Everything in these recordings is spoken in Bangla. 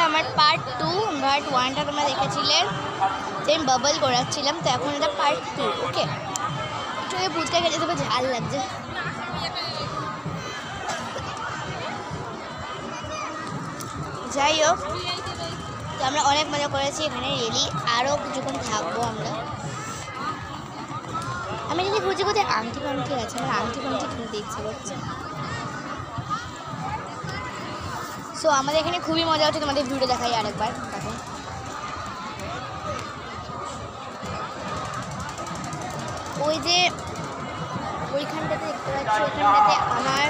আমার পার্ট 2। পার্ট 1টা তোমরা দেখেছিলে যে আমি বাবল করাচ্ছিলাম, তো এখন এটা পার্ট 2। ওকে, একটু ফুচকা খেতে তবে ঝাল লাগছে। যাই হোক, তো আমরা অনেক মজা করেছি এখানে। রিয়েলি আরও কিছুক্ষণ থাকবো আমরা। আমি যদি খুঁজে কোথায় আংটি ফাংটি আছে, আমার আংটি ফাংটি কিনতে ইচ্ছে করছে। সো আমাদের এখানে খুবই মজা হচ্ছে, তোমাদের ভিডিও দেখাই আরেকবার। দেখো ওই যে ওইখানটাতে দেখতে পাচ্ছ, ওইখানটাতে আমার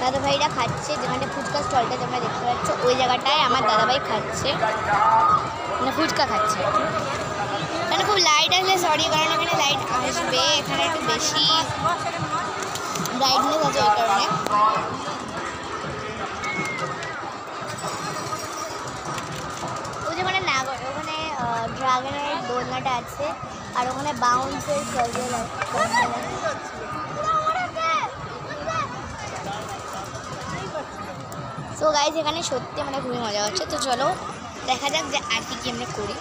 দাদাভাইরা খাচ্ছে, যেখানে ফুচকা স্টলটা তোমরা দেখতে পাচ্ছ ওই জায়গাটায় আমার দাদাভাই খাচ্ছে, মানে ফুচকা খাচ্ছে। এখানে খুব লাইট আসলে সরি, কারণ এখানে লাইট আসবে, এখানে একটু বেশি ব্রাইটনেস আছে ওই কারণে। ওই যে ওখানে ওখানে ড্রাগনের দোলনাটা আছে, আর ওখানে বাউন্সের সার্কেল আছে। সো গাইজ এখানে সত্যি মানে খুবই মজা হচ্ছে। তো চলো দেখা যাক যে আর কি আমরা করি।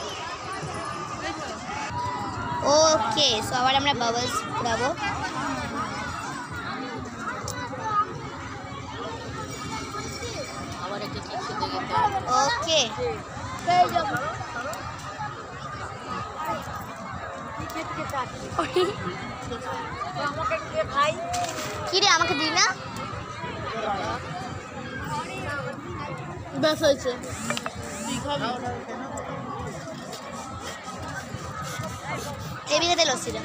ওকে, সো আবার আমরা বাবলস উড়াবো। ওকে, কি রে আমাকে দিই না? ব্যাস হয়েছে। এদিকে দে লস্যিটা।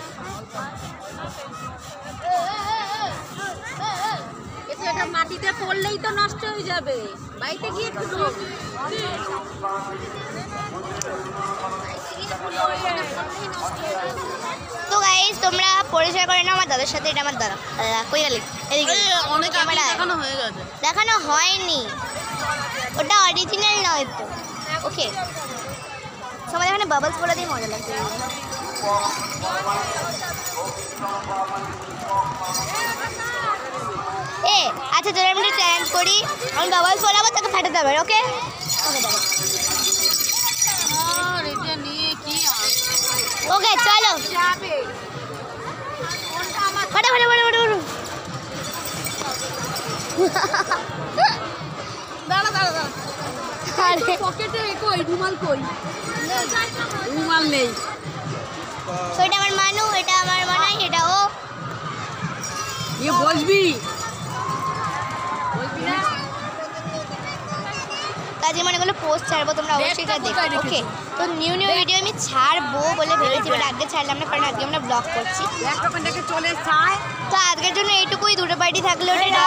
এটা মাটিতে পড়লেই তো নষ্ট হয়ে যাবে, বাড়িতে গিয়ে একটু তো গাইস তোমরা পরিচয় করে নাও আমার দাদার সাথে। এটা আমার দাদা। কই গেলি? এদিকে অনেক ক্যামেরা দেখানো হয়ে গেছে। দেখানো হয়নি, ওটা অরিজিনাল নয় তো। ওকে, সবাই এখানে বাবলস পড়া দিয়ে মজা লাগছে। এ আচ্ছা, তোরা আমি চ্যালেঞ্জ করি, আমি বাবলস পড়াবো, তাকে ফাটাতে হবে। ওকে ওকে চলো ফাটা ফাটা ফাটা ফাটা। দাঁড়া দাঁড়া দাঁড়া, পকেটে কই রুমাল, কই রুমাল নেই। তো এটা আমার মানু, এটা আমার মানাই, এটা ও। বসবি না কাজে মনে করলে পোস্ট ছাড়বো, তোমরা অবশ্যই এটা দেখো। ওকে, তো নিউ ভিডিও আমি ছাড়বো বলে ভেবেছি, বাট আজকে ছাড়লাম না, কারণ আজকে আমরা ব্লগ করছি। চলে যায়। তো আজকের জন্য এইটুকুই, দুটো পার্টি থাকলে ওটা